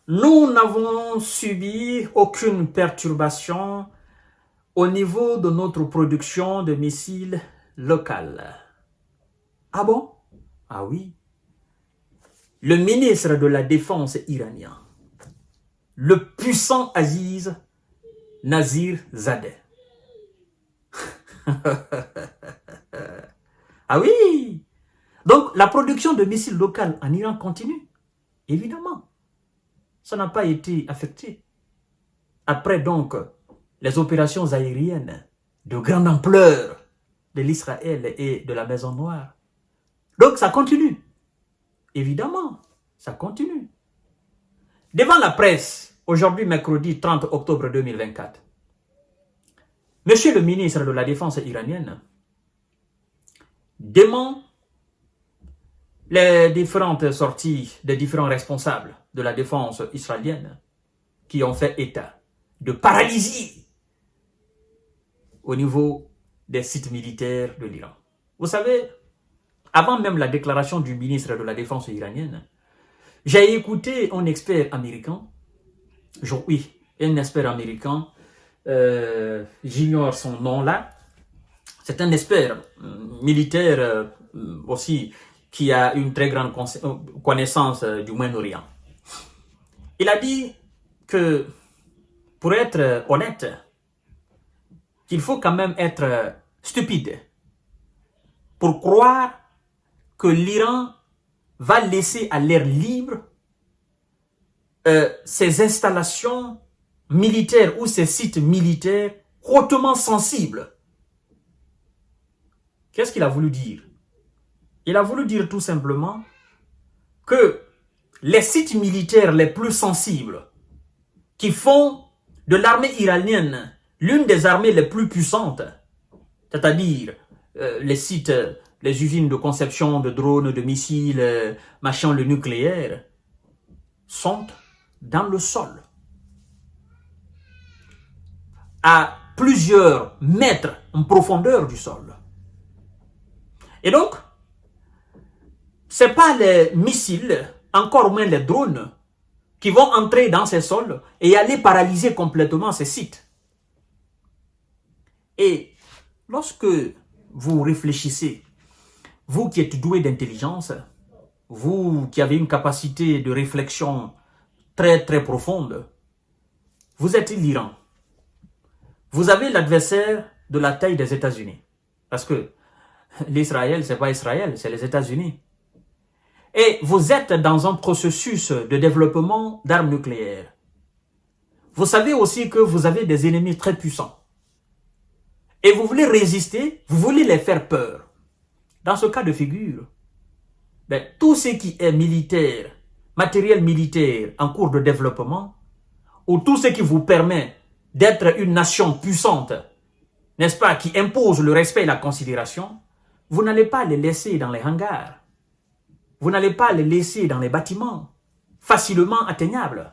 nous n'avons subi aucune perturbation au niveau de notre production de missiles locales. Ah bon? Ah oui. Le ministre de la Défense iranien, le puissant Aziz Nazir Zadeh. Ah oui. Donc, la production de missiles locaux en Iran continue. Évidemment. Ça n'a pas été affecté. Après donc les opérations aériennes de grande ampleur de l'Israël et de la Maison Noire. Donc ça continue. Évidemment, ça continue. Devant la presse, aujourd'hui mercredi 30 octobre 2024, Monsieur le ministre de la Défense iranienne dément les différentes sorties des différents responsables de la défense israélienne qui ont fait état de paralysie au niveau des sites militaires de l'Iran. Vous savez, avant même la déclaration du ministre de la Défense iranienne, j'ai écouté un expert américain, oui, un expert américain, j'ignore son nom là, c'est un expert militaire aussi qui a une très grande connaissance du Moyen-Orient. Il a dit que, pour être honnête, qu'il faut quand même être stupide pour croire que l'Iran va laisser à l'air libre ses installations militaires ou ses sites militaires hautement sensibles. Qu'est-ce qu'il a voulu dire? Il a voulu dire tout simplement que les sites militaires les plus sensibles qui font de l'armée iranienne l'une des armées les plus puissantes, c'est-à-dire les sites, les usines de conception de drones, de missiles, machin, le nucléaire, sont dans le sol. À plusieurs mètres en profondeur du sol. Et donc, ce n'est pas les missiles, encore moins les drones, qui vont entrer dans ces sols et aller paralyser complètement ces sites. Et lorsque vous réfléchissez, vous qui êtes doué d'intelligence, vous qui avez une capacité de réflexion très très profonde, vous êtes l'Iran. Vous avez l'adversaire de la taille des États-Unis. Parce que l'Israël, ce n'est pas Israël, c'est les États-Unis. Et vous êtes dans un processus de développement d'armes nucléaires. Vous savez aussi que vous avez des ennemis très puissants. Et vous voulez résister, vous voulez les faire peur. Dans ce cas de figure, tout ce qui est militaire, matériel militaire en cours de développement, ou tout ce qui vous permet d'être une nation puissante, n'est-ce pas, qui impose le respect et la considération, vous n'allez pas les laisser dans les hangars. Vous n'allez pas les laisser dans les bâtiments, facilement atteignables.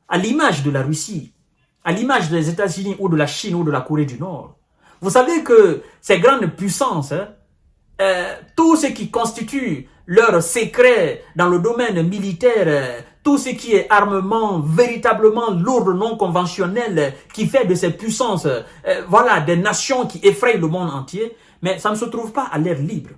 À l'image de la Russie, à l'image des États-Unis ou de la Chine ou de la Corée du Nord. Vous savez que ces grandes puissances, tout ce qui constitue leur secret dans le domaine militaire, tout ce qui est armement véritablement lourd, non conventionnel, qui fait de ces puissances, voilà, des nations qui effrayent le monde entier, mais ça ne se trouve pas à l'air libre.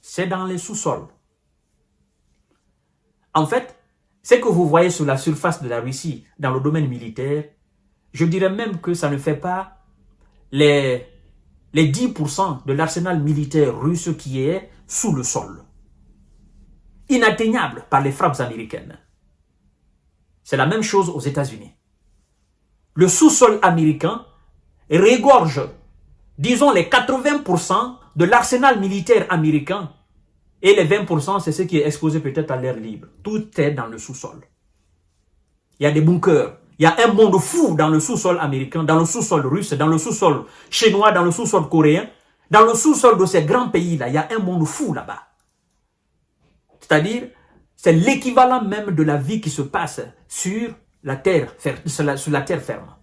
C'est dans les sous-sols. En fait, ce que vous voyez sur la surface de la Russie dans le domaine militaire, je dirais même que ça ne fait pas les 10% de l'arsenal militaire russe qui est sous le sol. Inatteignable par les frappes américaines. C'est la même chose aux États-Unis. Le sous-sol américain regorge, disons, les 80% de l'arsenal militaire américain. Et les 20%, c'est ce qui est exposé peut-être à l'air libre. Tout est dans le sous-sol. Il y a des bunkers. Il y a un monde fou dans le sous-sol américain, dans le sous-sol russe, dans le sous-sol chinois, dans le sous-sol coréen. Dans le sous-sol de ces grands pays-là, il y a un monde fou là-bas. C'est-à-dire, c'est l'équivalent même de la vie qui se passe sur la terre ferme.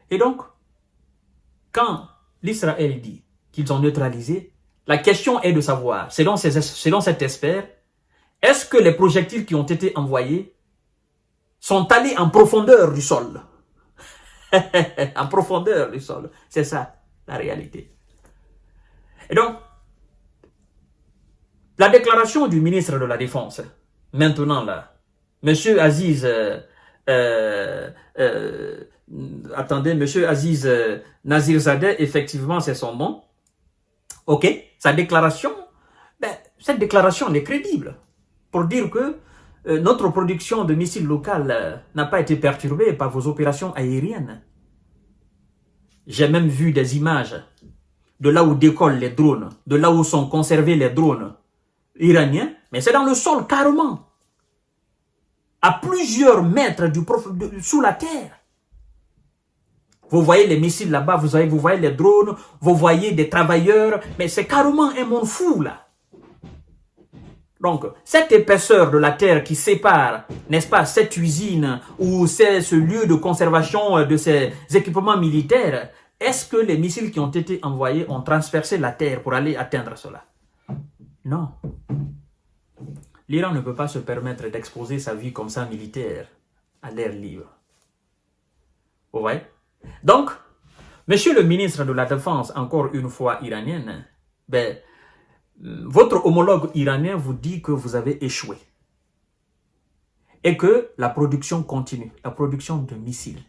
Et donc, quand l'Israël dit qu'ils ont neutralisé, la question est de savoir, selon cet expert, Est-ce que les projectiles qui ont été envoyés sont allés en profondeur du sol? En profondeur du sol. C'est ça, la réalité. Et donc, la déclaration du ministre de la Défense, maintenant là, Monsieur Aziz, attendez, Monsieur Aziz Nazirzadeh, effectivement c'est son nom. Ok, sa déclaration, ben, cette déclaration est crédible pour dire que notre production de missiles locales n'a pas été perturbée par vos opérations aériennes. J'ai même vu des images de là où décollent les drones, de là où sont conservés les drones iraniens, mais c'est dans le sol carrément, à plusieurs mètres sous la terre. Vous voyez les missiles là-bas, vous voyez les drones, vous voyez des travailleurs, mais c'est carrément un monde fou là. Donc, cette épaisseur de la terre qui sépare, n'est-ce pas, cette usine ou ce lieu de conservation de ces équipements militaires, est-ce que les missiles qui ont été envoyés ont transpercé la terre pour aller atteindre cela? Non. L'Iran ne peut pas se permettre d'exposer sa vie comme ça militaire à l'air libre. Vous voyez? Donc, monsieur le ministre de la Défense, encore une fois iranienne, ben, votre homologue iranien vous dit que vous avez échoué et que la production continue, la production de missiles.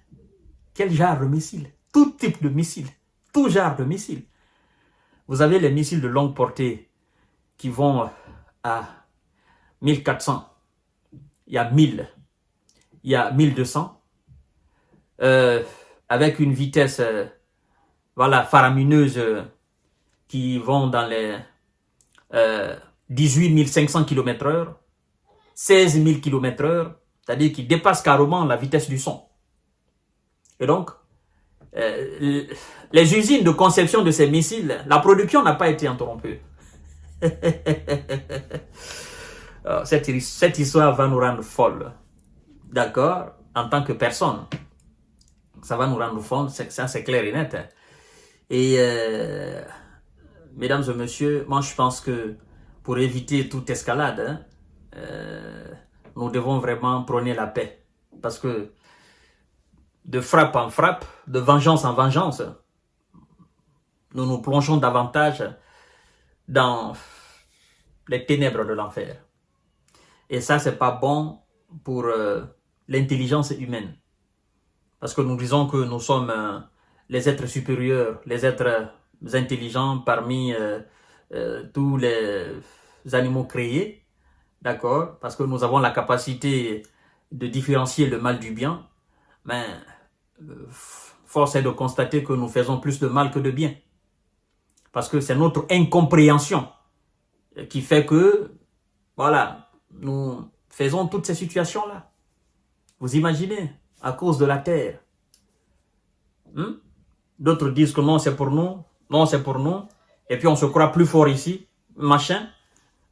Quel genre de missiles? Tout type de missiles, tout genre de missiles. Vous avez les missiles de longue portée qui vont à 1400, il y a 1000, il y a 1200, avec une vitesse voilà, faramineuse qui vont dans les 18 500 km/h, 16 000 km/h, c'est-à-dire qui dépassent carrément la vitesse du son. Et donc, les usines de conception de ces missiles, la production n'a pas été interrompue. Cette histoire va nous rendre folles, d'accord, en tant que personne. Ça va nous rendre folles, ça c'est clair et net. Et mesdames et messieurs, moi je pense que pour éviter toute escalade, nous devons vraiment prôner la paix. Parce que de frappe en frappe, de vengeance en vengeance, nous nous plongeons davantage dans les ténèbres de l'enfer. Et ça, c'est pas bon pour l'intelligence humaine. Parce que nous disons que nous sommes les êtres supérieurs, les êtres intelligents parmi tous les animaux créés. D'accord? Parce que nous avons la capacité de différencier le mal du bien. Mais force est de constater que nous faisons plus de mal que de bien. Parce que c'est notre incompréhension qui fait que, voilà, nous faisons toutes ces situations-là. Vous imaginez, à cause de la terre. D'autres disent que non, c'est pour nous. Non, c'est pour nous. Et puis on se croit plus fort ici. Machin.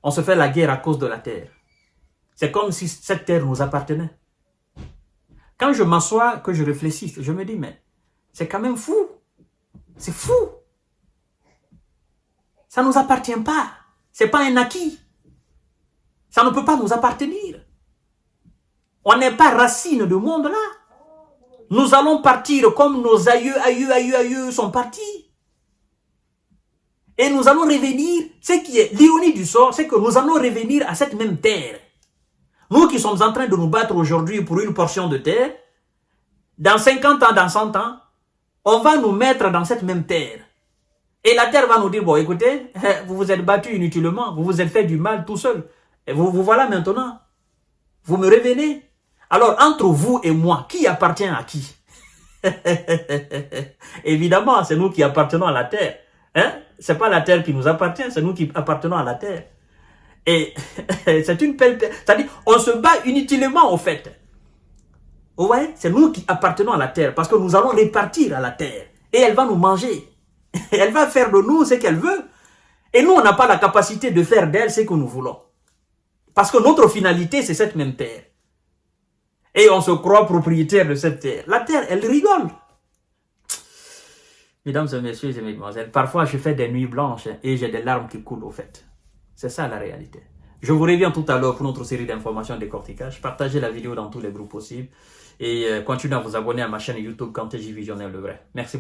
On se fait la guerre à cause de la terre. C'est comme si cette terre nous appartenait. Quand je m'assois, que je réfléchis, je me dis, mais c'est quand même fou. C'est fou. Ça ne nous appartient pas. Ce n'est pas un acquis. Ça ne peut pas nous appartenir. On n'est pas racine du monde là. Nous allons partir comme nos aïeux sont partis. Et nous allons revenir, ce qui est l'ironie du sort, c'est que nous allons revenir à cette même terre. Nous qui sommes en train de nous battre aujourd'hui pour une portion de terre, dans 50 ans, dans 100 ans, on va nous mettre dans cette même terre. Et la terre va nous dire, bon écoutez, vous vous êtes battu inutilement, vous vous êtes fait du mal tout seul. Et vous voilà maintenant. Vous me revenez. Alors, entre vous et moi, qui appartient à qui? Évidemment, c'est nous qui appartenons à la terre. Hein? C'est pas la terre qui nous appartient, c'est nous qui appartenons à la terre. Et c'est une belle terre. C'est-à-dire, on se bat inutilement au fait. Vous voyez? C'est nous qui appartenons à la terre parce que nous allons répartir à la terre. Et elle va nous manger. Elle va faire de nous ce qu'elle veut. Et nous, on n'a pas la capacité de faire d'elle ce que nous voulons. Parce que notre finalité, c'est cette même terre. Et on se croit propriétaire de cette terre. La terre, elle rigole. Mesdames et messieurs et mesdemoiselles, parfois je fais des nuits blanches et j'ai des larmes qui coulent au fait. C'est ça la réalité. Je vous reviens tout à l'heure pour notre série d'informations et de décortiquage. Partagez la vidéo dans tous les groupes possibles et continuez à vous abonner à ma chaîne YouTube Kanté J Visionnaire le vrai. Merci beaucoup.